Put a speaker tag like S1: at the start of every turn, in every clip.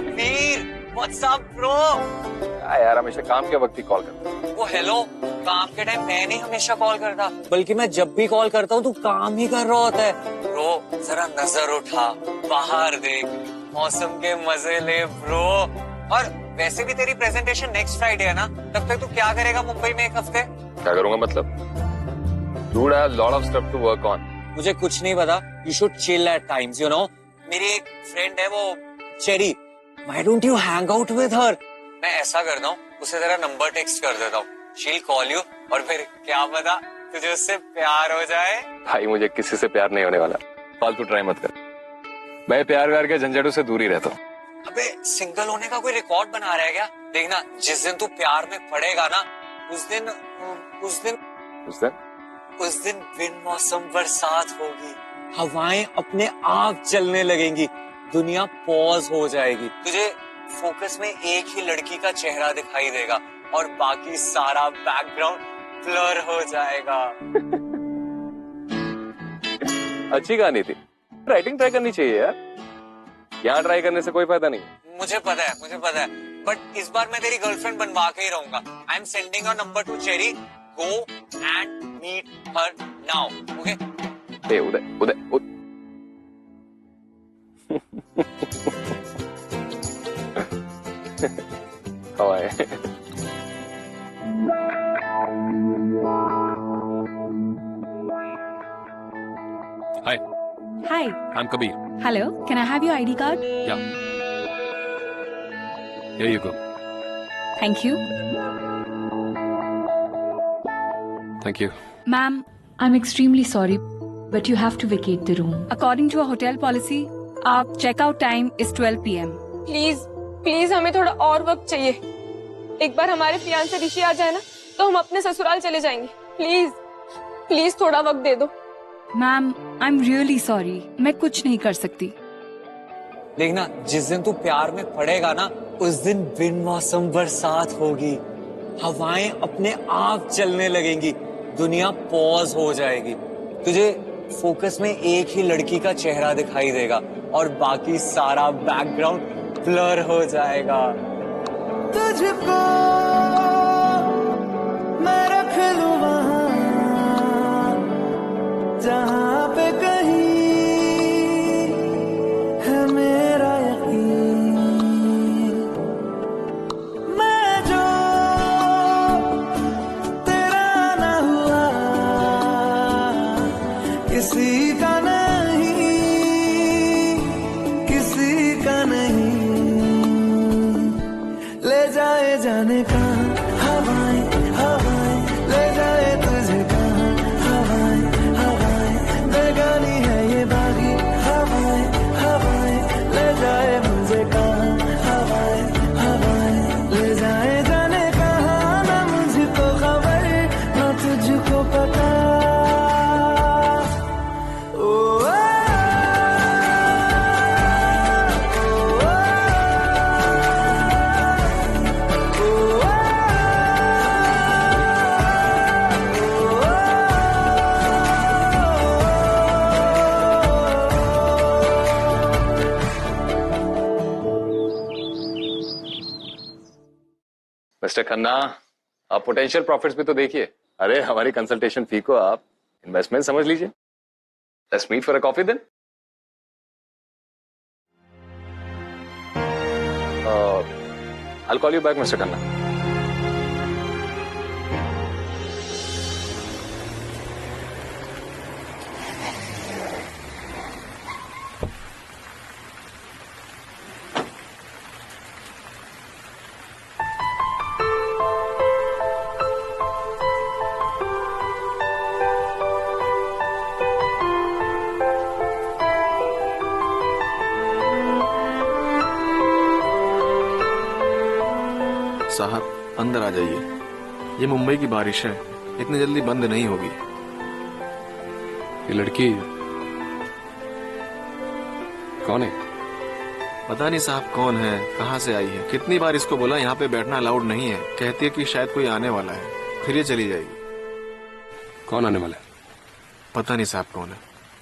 S1: Kabir, what's up bro?
S2: यार हमेशा काम के वक्त ही कॉल करता।
S1: वो हेलो, काम के टाइम मैं नहीं हमेशा कॉल करता, बल्कि मैं जब भी कॉल करता हूँ तू काम ही कर रहा होता है। ब्रो जरा नजर उठा, बाहर देख, मौसम के मजे ले ब्रो। और वैसे भी तेरी प्रेजेंटेशन नेक्स्ट फ्राइडे है ना, तब तक तू क्या करेगा मुंबई में एक हफ्ते?
S2: क्या करूंगा मतलब? Dude, I have a lot of stuff to work on.
S1: मुझे कुछ नहीं पता, you should chill at times, you know. मेरी एक फ्रेंड है वो cherry, why don't you hang out with her? मैं ऐसा करता हूँ, उसे तेरा नंबर टेक्स्ट कर देता हूँ, शी'll कॉल यू, और फिर क्या पता तुझे उससे प्यार हो जाए।
S2: भाई मुझे किसी से प्यार नहीं होने वाला, फालतू ट्राई मत कर। मैं प्यार के झंझटों से दूर ही रहता हूँ।
S1: अबे सिंगल होने का कोई रिकॉर्ड बना रहा है क्या? देखना जिस दिन तू प्यार में पड़ेगा ना, उस दिन बिन मौसम बरसात होगी, हवाएं अपने आप चलने लगेंगी, दुनिया पॉज हो जाएगी, तुझे फोकस में एक ही लड़की का चेहरा दिखाई देगा और बाकी सारा बैकग्राउंड ब्लर हो जाएगा।
S2: अच्छी कहानी थी, राइटिंग ट्राई करनी चाहिए यार। यहाँ ट्राई करने से कोई फायदा नहीं।
S1: मुझे पता है, बट इस बार मैं तेरी गर्लफ्रेंड बनवा के ही रहूंगा। I am sending your number to Cherry, go and meet her now, okay?
S2: Uday हवाएं।
S3: Hi.
S4: Hi.
S3: I'm Kabir.
S4: Hello. Can I have your ID card?
S3: Yeah. Here you go.
S4: Thank you.
S3: Thank you.
S4: Ma'am, I'm extremely sorry, but you have to vacate the room. According to our hotel policy, our checkout time is 12 p.m.
S5: Please हमें थोड़ा और वक्त चाहिए। एक बार हमारे fiance ऋषि आ जाए ना, तो हम अपने ससुराल चले जाएंगे। प्लीज थोड़ा वक्त दे दो।
S4: Ma'am, I'm really sorry. मैं कुछ नहीं कर सकती।
S1: देखना जिस दिन तू प्यार में पड़ेगा ना, उस दिन बिन मौसम बरसात होगी, हवाएं अपने आप चलने लगेंगी, दुनिया पॉज हो जाएगी, तुझे फोकस में एक ही लड़की का चेहरा दिखाई देगा और बाकी सारा बैकग्राउंड ब्लर हो जाएगा।
S6: तुझको मैं रख लूं वहां जहां पे कहीं है मेरा यकीन। मैं जो तेरा ना हुआ किसी का नहीं, किसी का नहीं। ले जाए जाने का हवाएं हवाएं, ले जाए तुझे कहाँ हवाएं हवाएं, बेगानी है ये बागी हवाएं हवाएं, ले जाए मुझे कहाँ हवाएं हवाएं, ले जाए जाने कहाँ, ना मुझको खबर ना तुझको पता।
S2: मिस्टर खन्ना, आप पोटेंशियल प्रॉफिट्स भी तो देखिए। अरे हमारी कंसल्टेशन फी को आप इन्वेस्टमेंट समझ लीजिए। Let's meet for a coffee then. I'll call you back, Mr. Khanna.
S7: साहब अंदर आ जाइए, ये मुंबई की बारिश है, इतनी जल्दी बंद नहीं होगी।
S3: ये लड़की कौन है?
S7: पता नहीं साहब कौन है, कहाँ से आई है। कितनी बार इसको बोला यहाँ पे बैठना अलाउड नहीं है, कहती है कि शायद कोई आने वाला है, फिर ये चली जाएगी।
S3: कौन आने वाला है?
S7: पता नहीं साहब कौन है।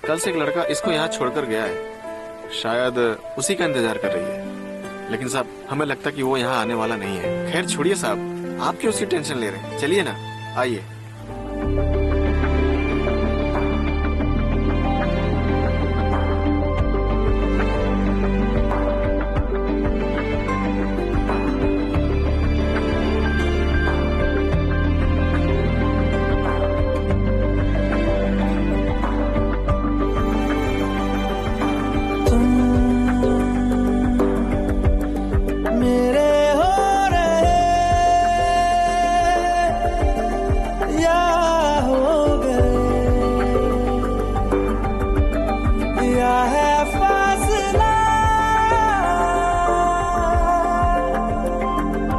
S7: कल से एक लड़का इसको यहाँ छोड़कर गया है, शायद उसी का इंतजार कर रही है। लेकिन साहब हमें लगता कि वो यहाँ आने वाला नहीं है। खैर छोड़िए साहब, आप क्यों उसकी टेंशन ले रहे हैं? चलिए ना, आइए।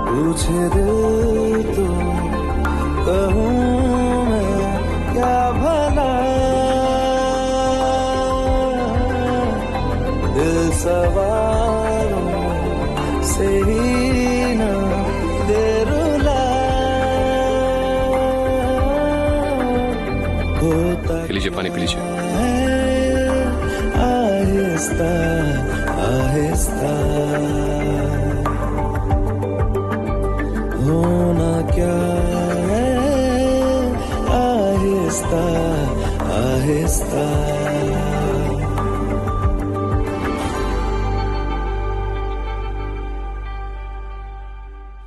S6: पूछे दिल तो कहूँ मैं क्या भला, दिल सवालों से ही ना दे रुला, होता
S3: पी लीजिए, पानी पी लीजिए।
S6: आहिस्ता आहिस्ता होना क्या है, आहिस्ता आहिस्ता।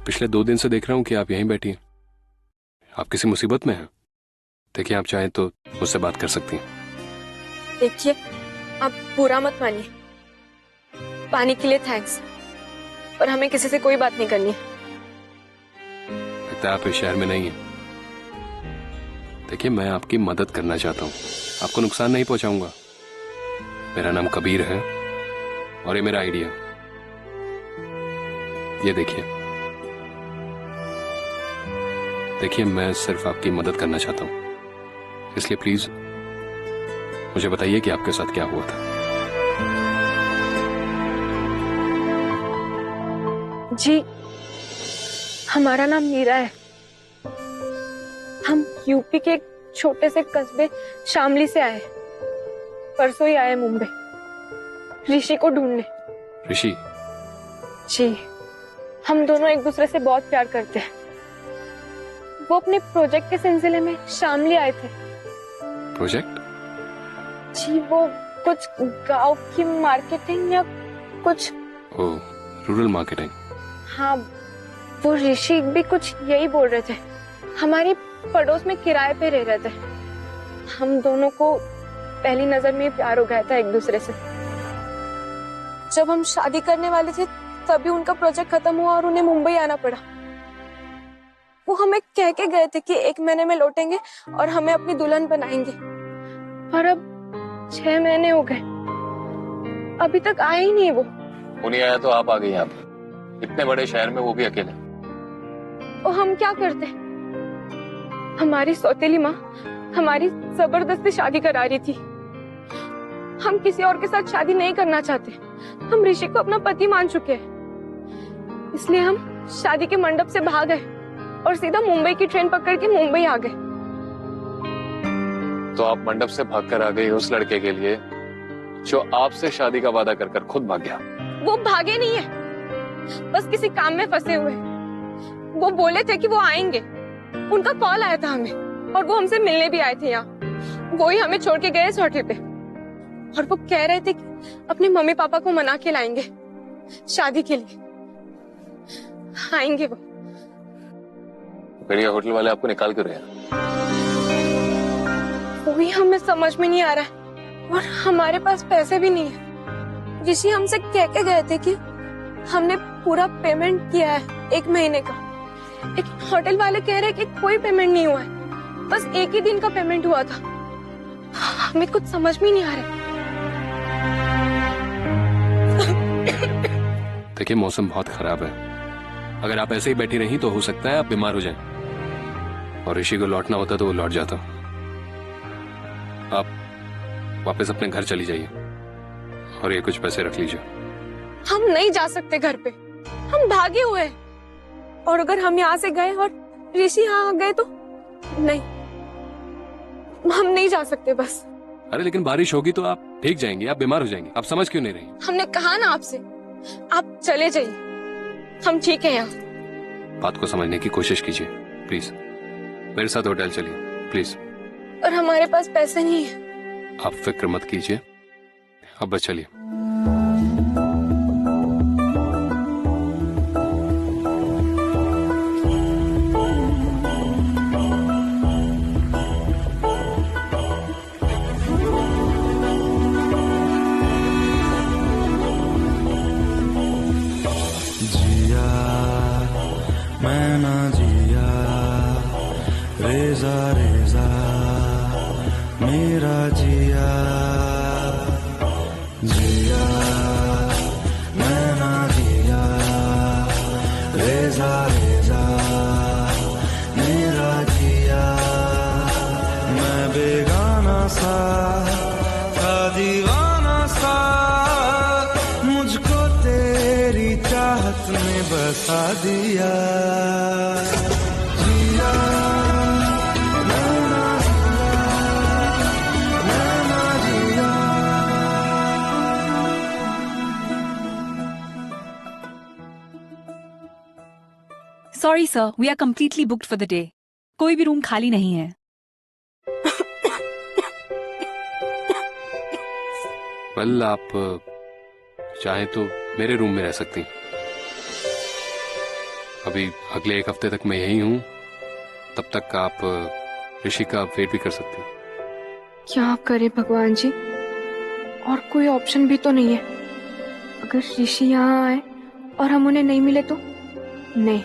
S3: पिछले 2 दिन से देख रहा हूँ कि आप यहीं बैठी हैं। आप किसी मुसीबत में हैं? देखिए, आप चाहें तो मुझसे बात कर सकती हैं।
S5: देखिए, आप बुरा मत मानिए, पानी के लिए थैंक्स, पर हमें किसी से कोई बात नहीं करनी है।
S3: लगता है आप इस शहर में नहीं हैं। देखिए, मैं आपकी मदद करना चाहता हूँ, आपको नुकसान नहीं पहुंचाऊंगा। मेरा नाम कबीर है और ये मेरा आइडिया। ये देखिए, मैं सिर्फ आपकी मदद करना चाहता हूँ, इसलिए प्लीज मुझे बताइए कि आपके साथ क्या हुआ था।
S5: जी, हमारा नाम मीरा है। हम यूपी के एक छोटे से कस्बे शामली से आए। परसों ही आए मुंबई ऋषि को ढूंढने।
S3: ऋषि?
S5: जी, हम दोनों एक दूसरे से बहुत प्यार करते हैं। वो अपने प्रोजेक्ट के सिलसिले में शामली आए थे।
S3: प्रोजेक्ट?
S5: जी, वो कुछ गांव की मार्केटिंग या कुछ।
S3: ओह, रूरल मार्केटिंग।
S5: हाँ, वो ऋषि भी कुछ यही बोल रहे थे। हमारी पड़ोस में किराए पे रह रहे थे। हम दोनों को पहली नजर में प्यार हो गया था एक दूसरे से। जब हम शादी करने वाले थे तभी उनका प्रोजेक्ट खत्म हुआ और उन्हें मुंबई आना पड़ा। वो हमें कह के गए थे कि 1 महीने में लौटेंगे और हमें अपनी दुल्हन बनाएंगे, पर अब 6 महीने हो गए, अभी तक आए ही नहीं। वो
S2: नहीं आया तो आप आ गई यहाँ पे, इतने बड़े शहर में, वो भी अकेले।
S5: तो हम क्या करते? हमारी सौतेली माँ हमारी जबरदस्ती शादी करा रही थी। हम किसी और के साथ शादी नहीं करना चाहते। हम ऋषि को अपना पति मान चुके हैं, इसलिए हम शादी के मंडप से भाग गए और सीधा मुंबई की ट्रेन पकड़ के मुंबई आ गए।
S2: तो आप मंडप से भागकर आ गई उस लड़के के लिए जो आपसे शादी का वादा कर खुद भाग गया।
S5: वो भागे नहीं है, बस किसी काम में फंसे हुए। वो बोले थे कि वो आएंगे, उनका कॉल आया था हमें और वो हमसे मिलने भी आए थे यहाँ। वो ही हमें छोड़ के गए इस होटल पे और वो कह रहे थे कि अपने मम्मी पापा को मना के लाएंगे शादी के लिए। आएंगे वो।
S2: फिर ये होटल वाले आपको निकाल क्यों रहे हैं?
S5: वही हमें समझ में नहीं आ रहा है और हमारे पास पैसे भी नहीं है। ऋषि हमसे कह के गए थे कि हमने पूरा पेमेंट किया है 1 महीने का, लेकिन होटल वाले कह रहे हैं कि कोई पेमेंट नहीं हुआ है, बस 1 ही दिन का पेमेंट हुआ था। हमें कुछ समझ में नहीं आ रहा।
S3: देखिए, मौसम बहुत खराब है। अगर आप ऐसे ही बैठी रही तो हो सकता है आप बीमार हो जाएं। और ऋषि को लौटना होता तो वो लौट जाता। आप वापस अपने घर चली जाइए और ये कुछ पैसे रख लीजिए।
S5: हम नहीं जा सकते घर पे, हम भागे हुए हैं। और अगर हम यहाँ से गए और ऋषि यहाँ आ गए तो नहीं, हम नहीं जा सकते बस।
S3: अरे लेकिन बारिश होगी तो आप भीग जाएंगे, आप बीमार हो जाएंगे। आप समझ क्यों नहीं रही?
S5: हमने कहा ना आपसे, आप चले जाइए, हम ठीक है यहाँ।
S3: बात को समझने की कोशिश कीजिए प्लीज। मेरे साथ होटल चलिए प्लीज।
S5: और हमारे पास पैसे नहीं है।
S3: आप फिक्र मत कीजिए, अब बस चलिए।
S6: जिया मैं ना जिया, रेजा रेजा मेरा जिया। जिया मैं ना जिया, रेजा रेजा मेरा जिया। मैं बेगाना सा था, दीवाना सा, मुझको तेरी चाहत ने बसा दिया। जिया मैं ना जिया।
S4: Sorry sir, we are completely booked for the day. कोई भी रूम खाली नहीं है।
S3: वेल, आप चाहें तो मेरे रूम में रह सकती हैं। अभी अगले 1 हफ्ते तक मैं यही हूँ, तब तक आप ऋषि का वेट भी कर सकती हैं।
S5: क्या आप करें भगवान जी, और कोई ऑप्शन भी तो नहीं है। अगर ऋषि यहाँ आए और हम उन्हें नहीं मिले तो? नहीं,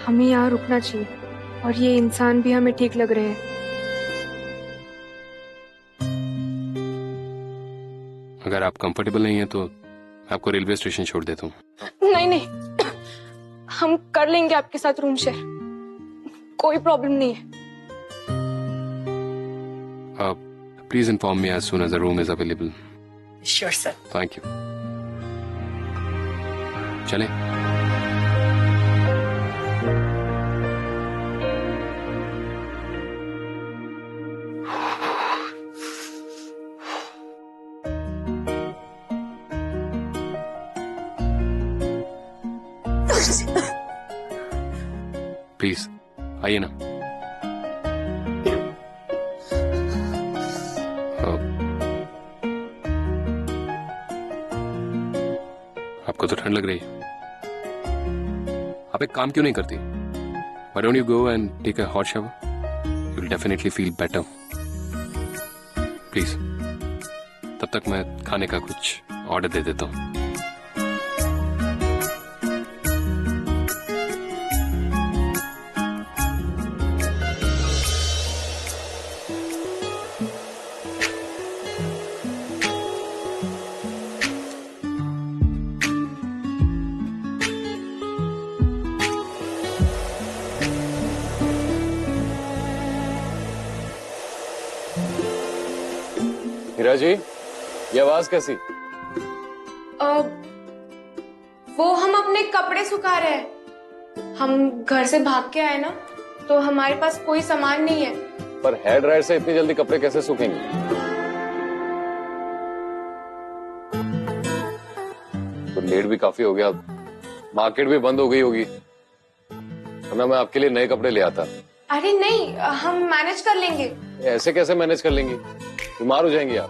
S5: हमें यहाँ रुकना चाहिए। और ये इंसान भी हमें ठीक लग रहे हैं।
S3: अगर आप कंफर्टेबल नहीं हैं तो मैं आपको रेलवे स्टेशन छोड़ देता हूँ।
S5: नहीं नहीं, हम कर लेंगे आपके साथ रूम शेयर, कोई प्रॉब्लम नहीं है।
S3: Please inform me as soon as the room is available.
S8: Sure sir.
S3: Thank you. चलें। प्लीज आइए ना। आपको तो ठंड लग रही है, आप एक काम क्यों नहीं करती? Why don't you go and take a hot shower? You'll definitely feel better. Please, तब तक मैं खाने का कुछ ऑर्डर दे देता हूँ।
S2: हीरा जी, ये आवाज कैसी?
S5: वो हम अपने कपड़े सुखा रहे हैं। हम घर से भाग के आए ना, तो हमारे पास कोई सामान नहीं है।
S2: पर हेयर ड्रायर से इतनी जल्दी कपड़े कैसे सूखेंगे? तो लेट भी काफी हो गया, मार्केट भी बंद हो गई होगी, वरना मैं आपके लिए नए कपड़े ले आता।
S5: अरे नहीं, हम मैनेज कर लेंगे।
S2: ऐसे कैसे मैनेज कर लेंगी? बीमार हो जाएंगी आप।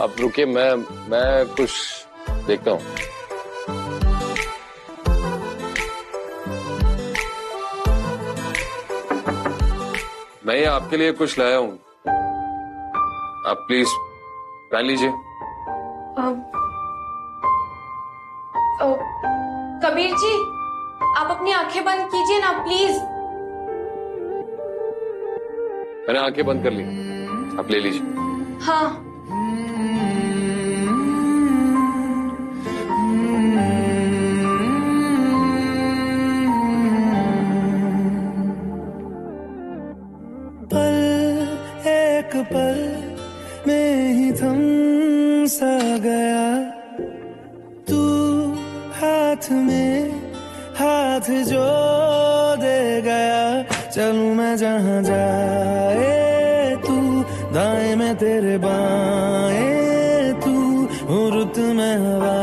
S2: अब रुकिए, मैं कुछ देखता हूँ। मैं आपके लिए कुछ लाया हूँ, आप प्लीज पहन लीजिए।
S5: कबीर जी, आप अपनी आंखें बंद कीजिए ना प्लीज।
S2: मैंने आंखें बंद कर ली, आप ले लीजिए।
S5: हाँ।
S6: पल एक पल में ही थम सा गया, तू हाथ में हाथ जो दे गया। चलूं मैं जहां जाए तू, दाएं में तेरे बाएं तू, रुत में हवा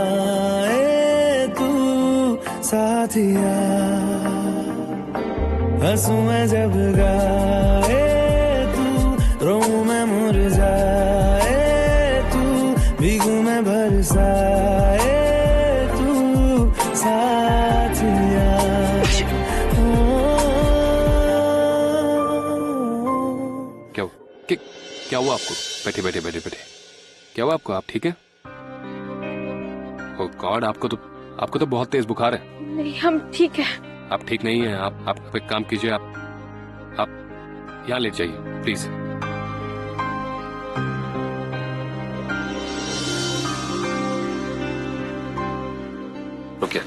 S6: साथिया, हंसू मैं जब गाए तू, रोऊं मैं मुरझाए तू, भीगू मैं बरसाए तू साथिया।
S3: क्या हुआ आपको? बैठे बैठे बैठे बैठे, क्या हुआ आपको? आप ठीक है? ओह गॉड, आपको तो बहुत तेज बुखार है।
S5: नहीं, हम ठीक है।
S3: आप ठीक नहीं है। आप एक काम कीजिए, आप यहाँ लेट जाइए प्लीज।
S2: ओके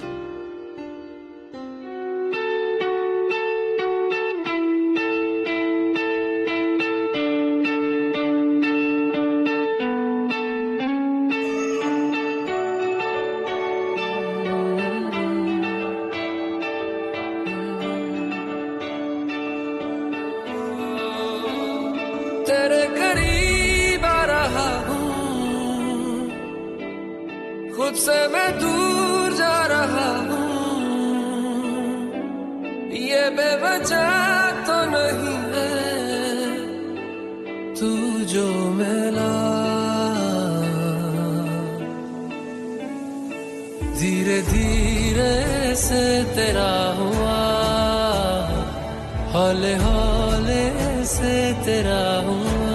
S6: तेरे करीब आ रहा हूँ, खुद से मैं दूर जा रहा हूँ, ये बेवजह तो नहीं है तू जो मिला, धीरे धीरे से तेरा हुआ, हौले हौले से तेरा हुआ,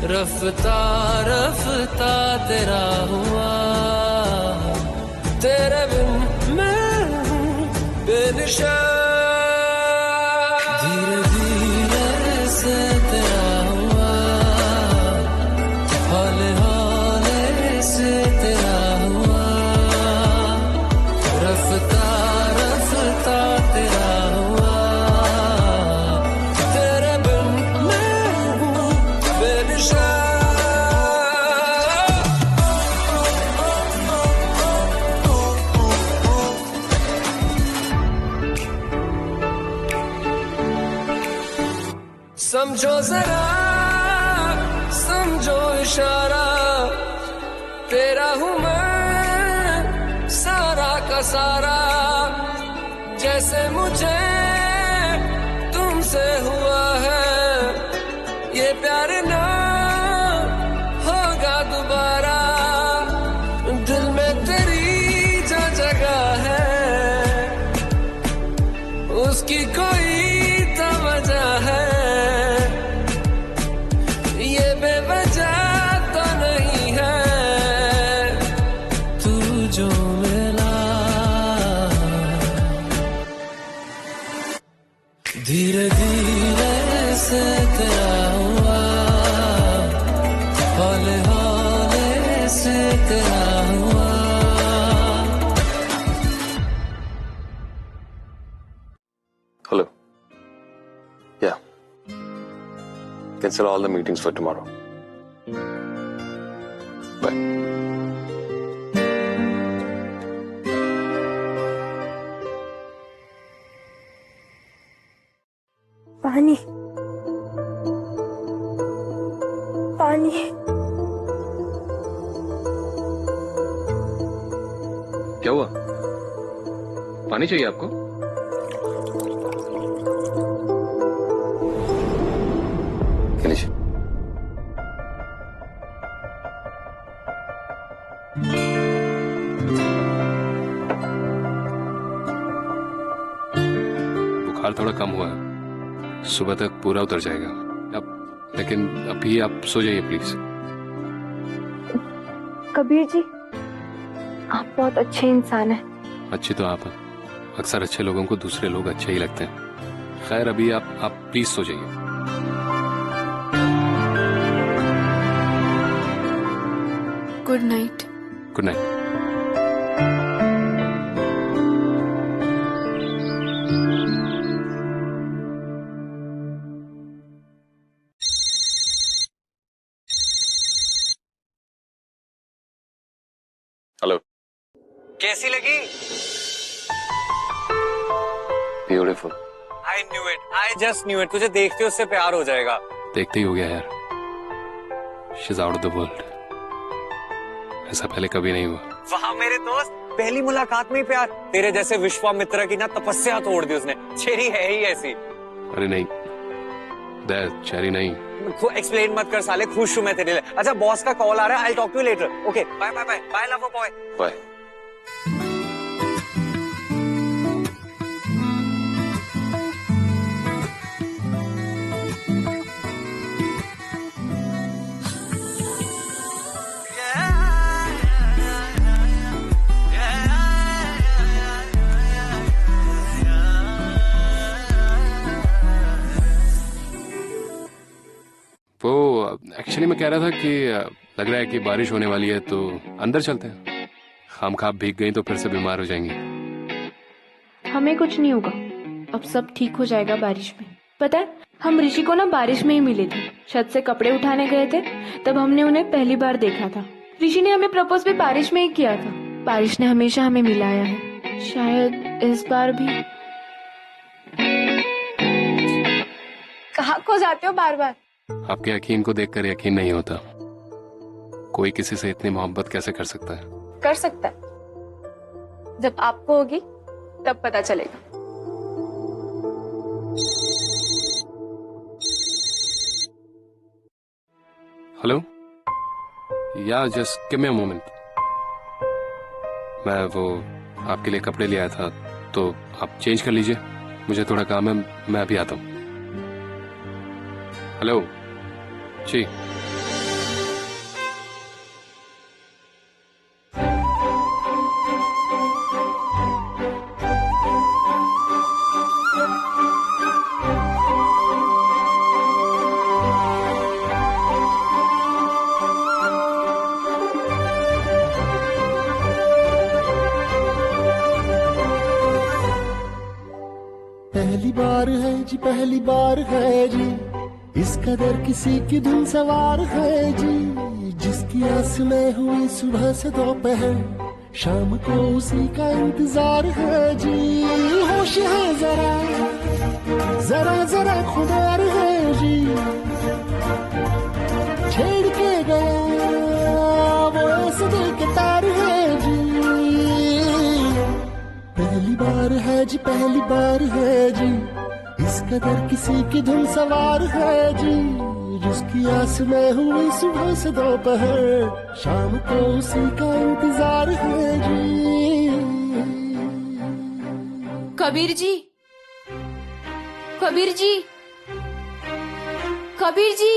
S6: रफ्ता रफ्ता तेरा हुआ, तेरे बिन मैं हूँ बेनिशान, धीरे धीरे से तेरा हुआ, हौले हौले से तेरा हुआ, रफ्ता रफ्ता तेरा हुआ, तेरे बिन मैं हूँ बेनिशान। समझो जरा, समझो इशारा, तेरा हूँ मैं सारा का सारा, जैसे मुझे तुमसे हुआ है, ये प्यार ना होगा दोबारा, दिल में तेरी जो जगह है, उसकी कोई तो वजह है, ये बेवजह तो नहीं है तू जो मिला, धीरे धीरे से तेरा हुआ, हौले हौले से तेरा हुआ।
S2: Hello, yeah, cancel all the meetings for tomorrow. Bye.
S5: पानी, पानी,
S3: क्या हुआ? पानी चाहिए आपको?
S2: लीजिए।
S3: बुखार थोड़ा कम हुआ है, सुबह तक पूरा उतर जाएगा। लेकिन अभी आप सो जाइए प्लीज।
S5: कबीर जी, आप बहुत अच्छे इंसान हैं।
S3: अच्छी तो आप हैं। अक्सर अच्छे लोगों को दूसरे लोग अच्छे ही लगते हैं। खैर अभी आप प्लीज सो जाइए।
S5: Good night.
S3: Good night.
S2: Hello,
S1: कैसी लगी?
S2: Beautiful.
S1: I knew it, I just knew it. तुझे देखते उससे प्यार हो जाएगा।
S3: देखते ही हो गया यार। She is out of the world. ऐसा पहले कभी नहीं हुआ।
S1: वाह मेरे दोस्त, पहली मुलाकात में ही प्यार। तेरे जैसे विश्वामित्र की ना तपस्या तोड़ दी उसने। चेरी है ही ऐसी।
S3: अरे नहीं दैट, चेरी नहीं।
S1: एक्सप्लेन मत कर साले, खुश हूं मैं तेरे लिए। अच्छा बॉस का कॉल आ रहा है, I talk to you later. Okay bye bye bye bye love boy
S2: bye.
S3: वो एक्चुअली मैं कह रहा था कि लग रहा है कि बारिश होने वाली है तो अंदर चलते हैं। खामखाब भीग गई तो फिर से बीमार हो जाएंगी।
S5: हमें कुछ नहीं होगा, अब सब ठीक हो जाएगा बारिश में। पता है हम ऋषि को ना बारिश में ही मिले थे, छत से कपड़े उठाने गए थे, तब हमने उन्हें पहली बार देखा था। ऋषि ने हमें प्रपोज भी बारिश में ही किया था। बारिश ने हमेशा हमें मिलाया है, शायद इस बार भी। कहाँ खो जाते हो बार बार?
S3: आपके यकीन को देखकर यकीन नहीं होता। कोई किसी से इतनी मोहब्बत कैसे कर सकता है?
S5: कर सकता है, जब आपको होगी तब पता चलेगा।
S3: हेलो या just give me a moment. मैं वो आपके लिए कपड़े ले आया था तो आप चेंज कर लीजिए, मुझे थोड़ा काम है, मैं अभी आता हूँ। हेलो जी।
S6: पहली बार है जी, पहली बार है जी, इस कदर किसी की धुन सवार है जी। जिसकी आस में हुई सुबह से दोपहर, शाम को उसी का इंतजार है जी। होश है जरा जरा जरा खुदार है जी, छेड़ के गया वो ऐसे दिल के तार है जी। पहली बार है जी, पहली बार है जी, इस कदर किसी की धुन सवार है जी। जिसकी आस में हुई सुबह से दोपहर, शाम को उसी का इंतजार है जी।
S5: कबीर जी, कबीर जी, कबीर जी।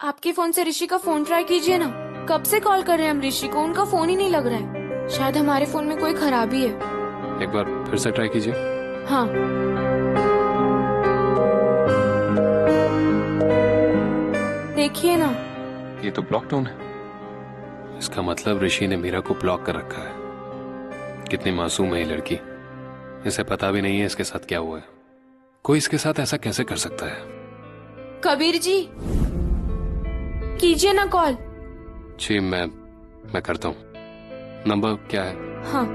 S5: आपके फोन से ऋषि का फोन ट्राई कीजिए ना। कब से कॉल कर रहे हैं हम ऋषि को, उनका फोन ही नहीं लग रहा है। शायद हमारे फोन में कोई खराबी है।
S3: एक बार फिर से ट्राई कीजिए।
S5: हाँ देखिए ना,
S3: ये तो ब्लॉक टोन है। इसका मतलब ऋषि ने मीरा को ब्लॉक कर रखा है। कितनी मासूम है ये लड़की, इसे पता भी नहीं है इसके साथ क्या हुआ है। कोई इसके साथ ऐसा कैसे कर सकता है?
S5: कबीर जी कीजिए ना कॉल।
S3: जी मैं करता हूँ। नंबर क्या है?
S5: हाँ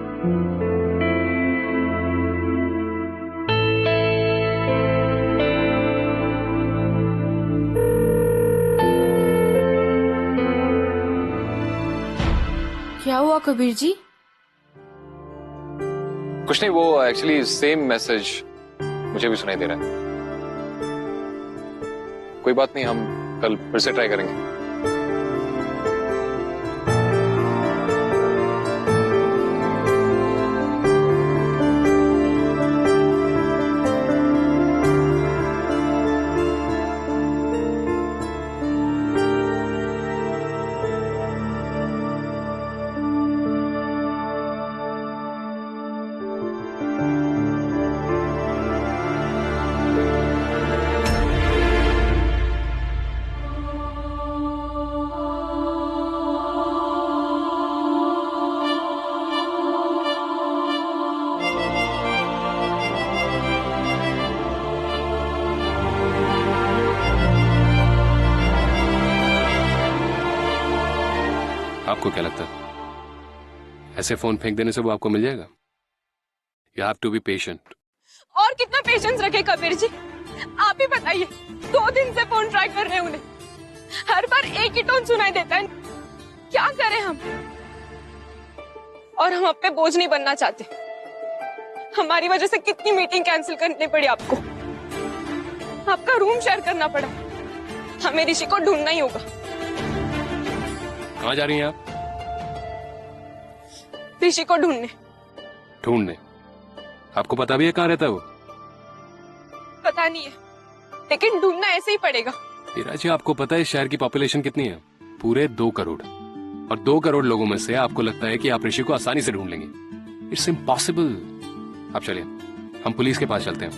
S5: क्या हुआ कबीर जी?
S2: कुछ नहीं, वो एक्चुअली सेम मैसेज मुझे भी सुनाई दे रहा है। कोई बात नहीं, हम कल फिर से ट्राई करेंगे।
S3: आपको क्या लगता है ऐसे फोन फेंक देने से वो आपको मिल जाएगा? You have to be patient.
S5: और कितना पेशेंस रखे कबीर जी, आप ही बताइए। 2 दिन से फोन ट्राई कर रहे हैं उन्हें, हर बार एक ही टोन सुनाई देता है। क्या करें हम? और हम अब पे बोझ नहीं बनना चाहते। हमारी वजह से कितनी मीटिंग कैंसिल करनी पड़ी आपको, आपका रूम शेयर करना पड़ा। हमें ऋषि को ढूंढना ही होगा।
S3: कहाँ जा रही हैं आप?
S5: ऋषि को ढूंढने।
S3: ढूंढने? आपको पता भी है कहाँ रहता है वो?
S5: पता नहीं है, लेकिन ढूंढना ऐसे ही पड़ेगा।
S3: हीरा जी, आपको पता है इस शहर की पॉपुलेशन कितनी है? पूरे 2 करोड़। और 2 करोड़ लोगों में से आपको लगता है कि आप ऋषि को आसानी से ढूंढ लेंगे? It's impossible. आप चलिए, हम पुलिस के पास चलते हैं।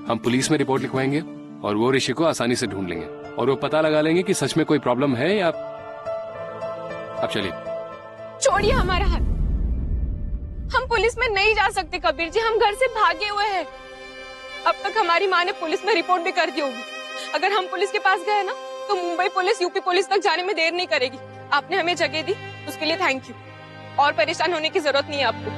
S3: हम पुलिस में रिपोर्ट लिखवाएंगे और वो ऋषि को आसानी से ढूंढ लेंगे और वो पता लगा लेंगे कि सच में कोई प्रॉब्लम है या। आप चलिए।
S5: छोड़िए हमारा हाथ। हम पुलिस में नहीं जा सकते कबीर जी, हम घर से भागे हुए हैं। अब तक हमारी माँ ने पुलिस में रिपोर्ट भी कर दी होगी। अगर हम पुलिस के पास गए ना तो मुंबई पुलिस, यूपी पुलिस तक जाने में देर नहीं करेगी। आपने हमें जगह दी, उसके लिए थैंक यू। और परेशान होने की जरूरत नहीं है आपको।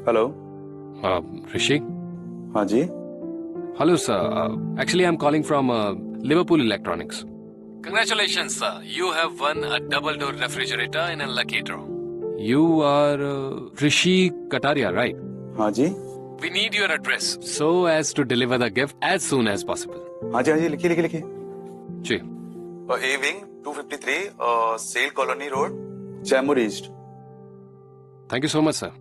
S8: हेलो।
S3: ऋषि?
S8: हाँ जी।
S3: Hello sir, actually I am calling from Liverpool electronics. Congratulations, sir. You have won a double-door refrigerator in a lucky draw. You are Rishi Kataria, right?
S8: हाँ जी।
S3: We need your address so as to deliver the gift as soon as possible.
S8: हाँ जी, लिखिए लिखिए लिखिए।
S3: जी।
S8: A wing 253 SAIL colony road, Jaipur east.
S3: Thank you so much, sir.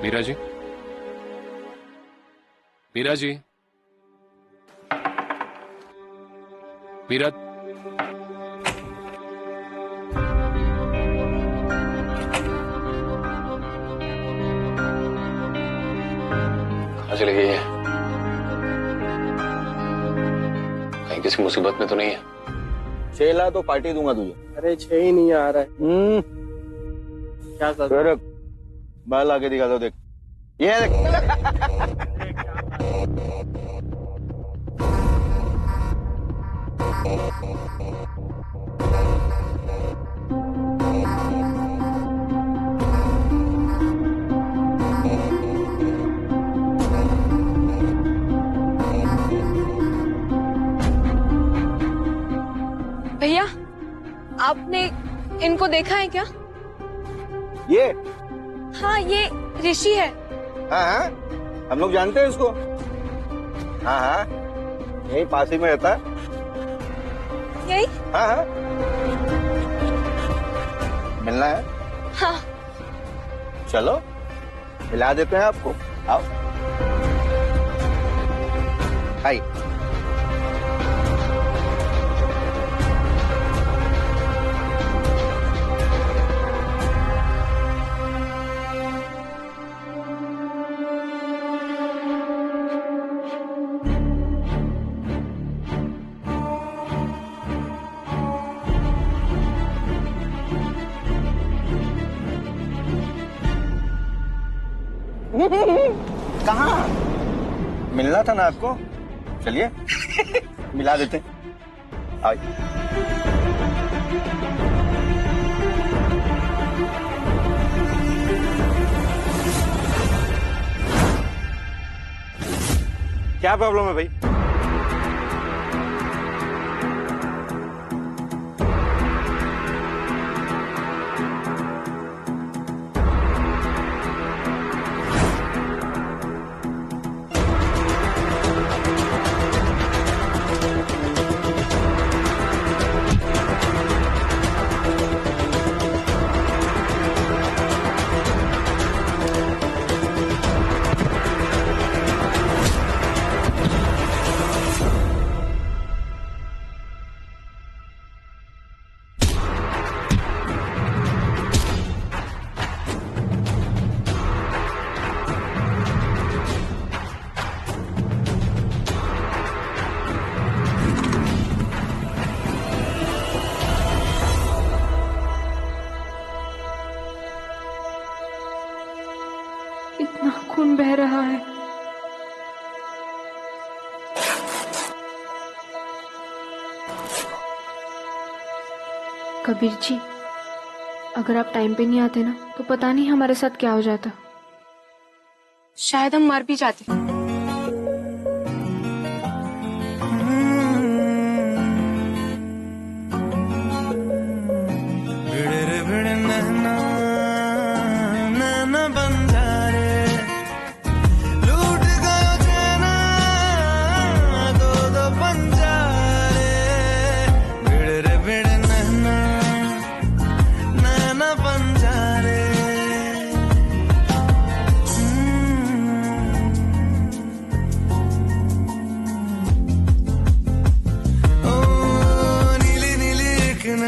S3: Meera ji? Meera ji? Meera?
S2: कहाँ चली गई है? कहीं किसी मुसीबत में तो नहीं है?
S9: 6 लाख तो पार्टी दूंगा तुझे।
S10: अरे 6 ही नहीं आ रहा है। क्या कर?
S9: बाल आके दिखा दो, देख ये देख।
S5: भैया, आपने इनको देखा है क्या?
S9: ये?
S5: हाँ, ये ऋषि है।
S9: हाँ, हम लोग जानते हैं उसको। हाँ, यही पास ही में रहता है।
S5: यही?
S9: हाँ, मिलना है?
S5: हाँ।
S9: चलो मिला देते हैं आपको, आओ। हाय। कहाँ? मिलना था ना आपको, चलिए मिला देते हैं। आइए। क्या प्रॉब्लम है भाई?
S5: इतना खून बह रहा है। कबीर जी, अगर आप टाइम पे नहीं आते ना तो पता नहीं हमारे साथ क्या हो जाता। शायद हम मर भी जाते।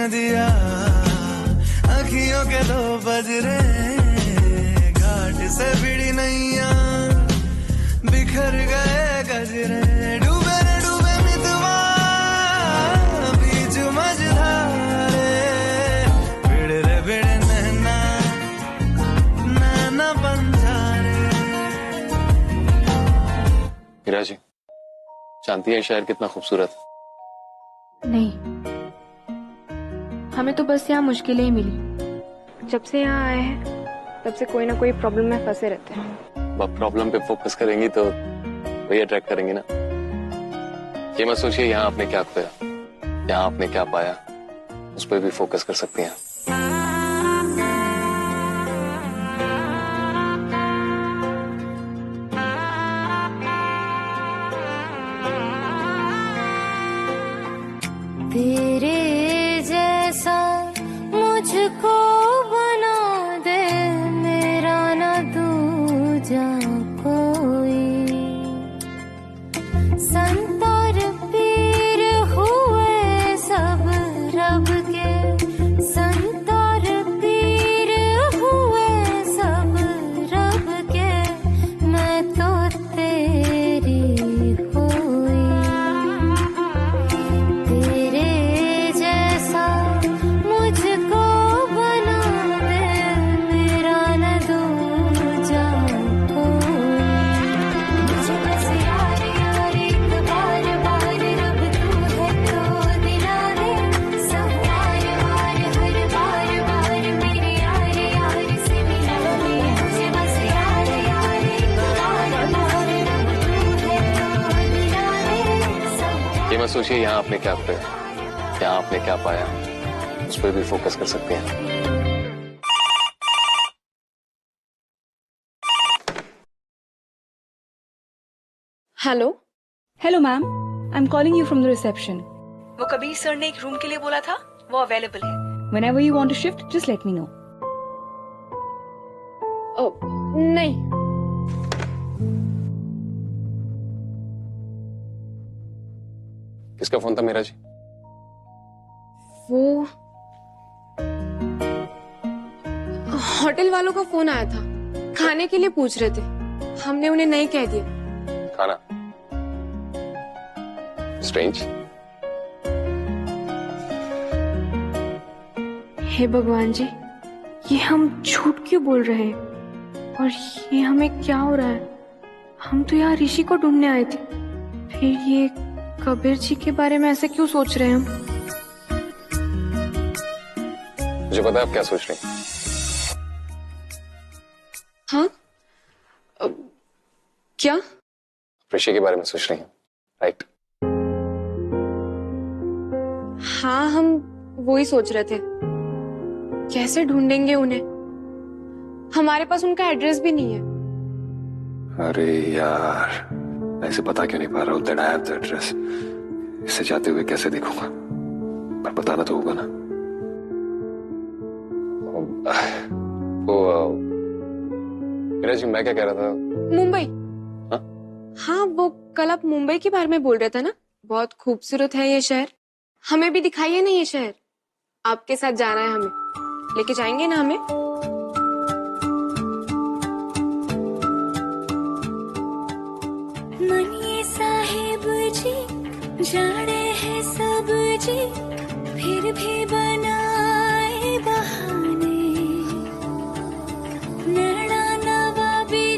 S6: दिया अखियों के दो बजरे घाट से भिड़ी नैया बिखर गए गजरे डूबे रे डूबे मितवा बीच मझधारे भिड़े रे भिड़े नैना नैना बंजारे।
S2: मीरा जी, जानती है शहर कितना खूबसूरत है?
S5: नहीं, हमें तो बस यहाँ मुश्किलें ही मिली। जब से यहाँ आए हैं तब से कोई ना कोई प्रॉब्लम में फंसे रहते हैं।
S2: अब प्रॉब्लम पे फोकस करेंगी तो वही अट्रैक्ट करेंगी ना। ये मत सोचिए यहाँ आपने क्या खोया, यहाँ आपने क्या पाया, उस पर भी फोकस कर सकती हैं।
S11: तेरे जैसा मुझको बना दे, मेरा न दूजा कोई। संत और पीर हुए सब रब के, संत और पीर हुए सब रब के, मैं तो तेरी हुई। तेरे जैसा मुझको बना दे, मेरा न दूजा कोई। मुझे बस यार यार एक बार बार रब तू है तो दिला दे, सब वार वार हर बार बार मेरे यार यार से मिला दे। मुझे बस यार यार एक बार बार रब तू है तो दिला दे, सब।
S2: ये मत सोचिए यहाँ आपने क्या खोया, यहाँ आपने क्या पाया, उस पर भी फोकस कर सकते हैं।
S5: Hello.
S4: Hello ma'am, I am calling you from the reception. वो कबीर सर ने एक रूम के लिए बोला था, वो अवेलेबल है। Whenever you want to shift just let me know.
S5: नहीं,
S2: किसका फोन था मीरा जी?
S5: वो होटल वालों का फोन आया था, खाने के लिए पूछ रहे थे। हमने उन्हें नहीं कह दिया।
S2: खाना? स्ट्रेंज।
S5: हे भगवान जी, ये हम झूठ क्यों बोल रहे हैं और ये हमें क्या हो रहा है? हम तो यहाँ ऋषि को ढूंढने आए थे, फिर ये कबीर जी के बारे में ऐसे क्यों सोच रहे हैं हम?
S2: मुझे पता है आप क्या सोच रहे हैं।
S5: हाँ? क्या?
S2: ऋषि के बारे में सोच रही हैं, राइट?
S5: हाँ, हम वो ही सोच रहे थे, कैसे ढूंढेंगे उन्हें? हमारे पास उनका एड्रेस भी नहीं है।
S3: अरे यार, ऐसे पता क्यों नहीं पा रहा हूँ that I have the address। इससे जाते हुए कैसे देखूंगा, पर बताना तो होगा ना।
S2: वो मीरा जी, मैं क्या कह रहा था?
S5: मुंबई।
S2: हाँ?
S5: हाँ, वो कल आप मुंबई के बारे में बोल रहे थे ना, बहुत खूबसूरत है ये शहर। हमें भी दिखाइए ना ये शहर। आपके साथ जाना है हमें, लेके जाएंगे ना हमें?
S11: मनिए साहिब जी जाने हैं सब जी, फिर भी बनाए बहाने। नैना नवाबी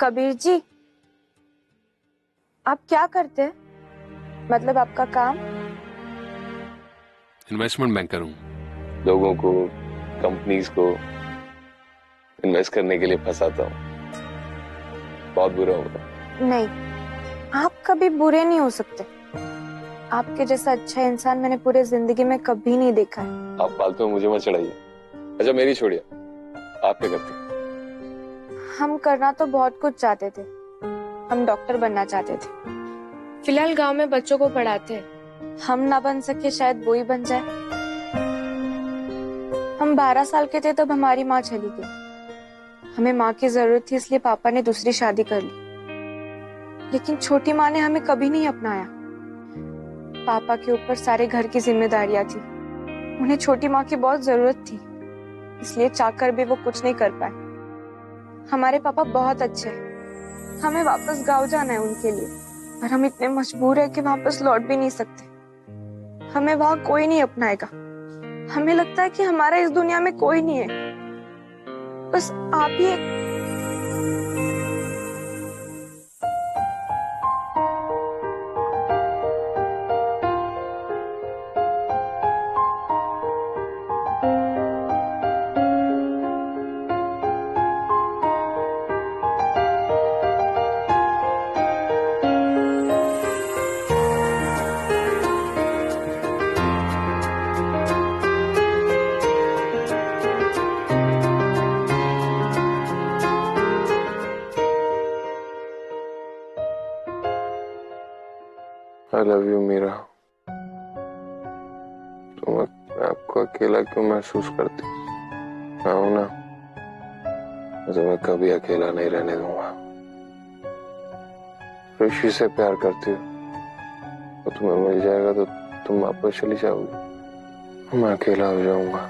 S5: कबीर जी, आप क्या करते हैं? मतलब आपका काम?
S3: इन्वेस्टमेंट बैंकर हूँ।
S2: लोगों को, कंपनीज को इन्वेस्ट करने के लिए फंसाता हूँ। बहुत बुरा होगा।
S5: नहीं, आप कभी बुरे नहीं हो सकते। आपके जैसा अच्छा इंसान मैंने पूरे जिंदगी में कभी नहीं देखा है।
S2: आप फालतू में मुझे मत चढ़ाइए। अच्छा मेरी छोड़िए, आप क्या करते?
S5: हम करना तो बहुत कुछ चाहते थे। हम डॉक्टर बनना चाहते थे। फिलहाल गांव में बच्चों को पढ़ाते हैं। हम ना बन सके, शायद वो ही बन जाए। हम 12 साल के थे तब हमारी माँ चली गई। हमें माँ की जरूरत थी, इसलिए पापा ने दूसरी शादी कर ली। लेकिन छोटी माँ ने हमें कभी नहीं अपनाया। पापा के ऊपर सारे घर की जिम्मेदारियां थी। उन्हें छोटी माँ की बहुत जरूरत थी, इसलिए चाहकर भी वो कुछ नहीं कर पाए। हमारे पापा बहुत अच्छे हैं। हमें वापस गांव जाना है उनके लिए, पर हम इतने मजबूर हैं कि वापस लौट भी नहीं सकते। हमें वहां कोई नहीं अपनाएगा। हमें लगता है कि हमारा इस दुनिया में कोई नहीं है, बस आप ही एक।
S2: I love you Meera. तुम आपको अकेला क्यों महसूस करती? मैं हूं ना, मैं तुम्हें कभी अकेला नहीं रहने दूंगा। ऋषि से प्यार करती हो तो तुम्हें मिल जाएगा तो तुम वापस चली जाओगी। मैं अकेला हो जाऊंगा।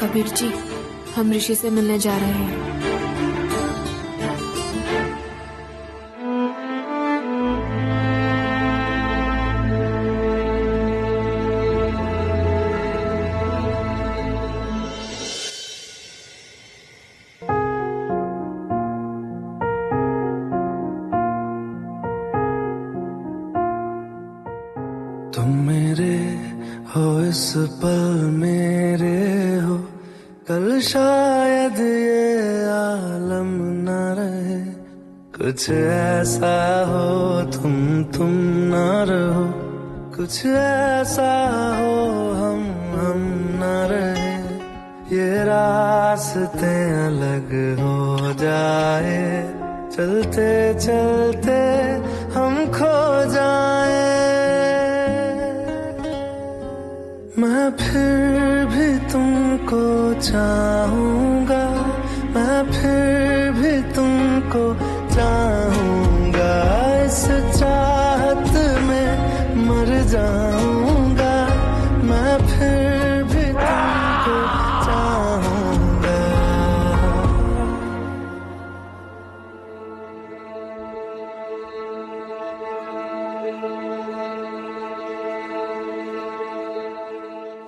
S5: कबीर जी, हम ऋषि से मिलने जा रहे हैं।
S6: तुम मेरे हो इस पल मेरे हो, कल शायद ये आलम न रहे। कुछ ऐसा हो तुम न रहो, कुछ ऐसा हो हम न रहे। ये रास्ते अलग हो जाए, चलते चलते हम खो जाए। मैं फिर भी तुमको चाहूंगा, मैं फिर भी तुमको चाहूंगा। इस चाहत में मर जाऊंगा, मैं फिर भी तुमको चाहूंगा।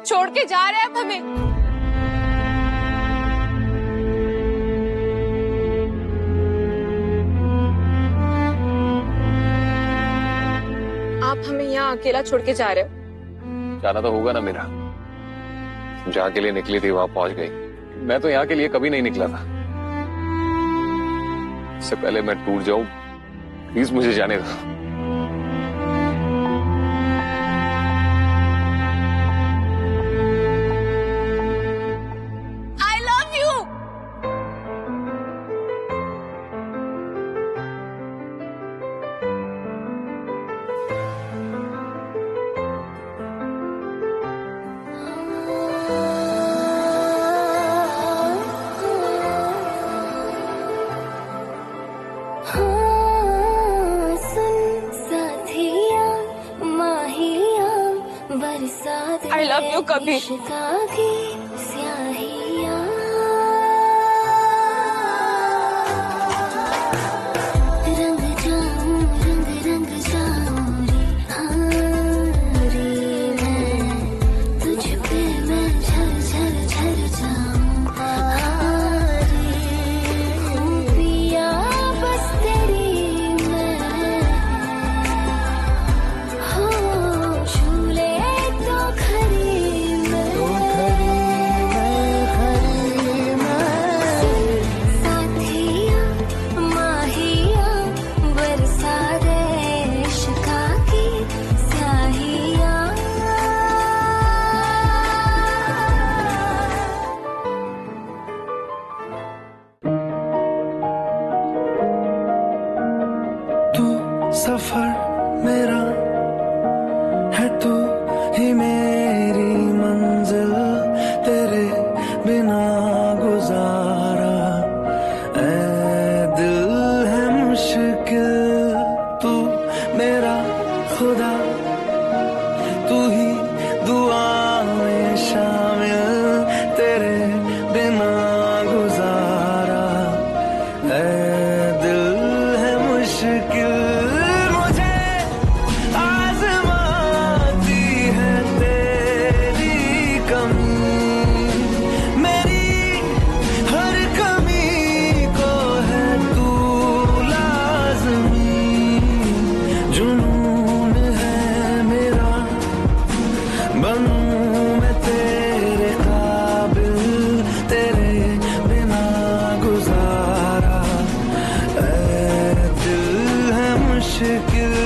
S5: छोड़ के जा रहे हैं आप हमें? आप हमें यहाँ अकेला छोड़ के जा रहे हो?
S2: जाना तो होगा ना मेरा। जहाँ के लिए निकली थी वहां पहुंच गई। मैं तो यहाँ के लिए कभी नहीं निकला था। इससे पहले मैं टूट जाऊं प्लीज मुझे जाने दो।
S11: I love you. हाँ, सुन साथिया, माहिया, बरसात
S5: I love you, कबीर।
S11: इश्क़ा की स्याहियाँ। रंग जाऊं, रंग रंग जाऊं रे, हाँ रे मैं, तुझ पे मैं झर झर झर जाऊं, हाँ रे, हूँ पिया बस तेरी मैं, हो झूले तो खरी मैं, साथिया, माहिया, बरसा दे इश्क़ा की स्याहियाँ।
S6: तू सफर मेरा है, तू ही मेरी मंजिल, तेरे बिना गुजारा ऐ दिल है मुश्किल। तू मेरा खुदा, तू ही दुआ में शामिल, तेरे बिना गुजारा ऐ दिल है मुश्किल। मुझे आज़माती है तेरी कमी, मेरी हर कमी को है तू लाज़मी। जुनून है मेरा, बनूं मैं तेरे काबिल, तेरे बिना गुजारा ऐ दिल है मुश्किल।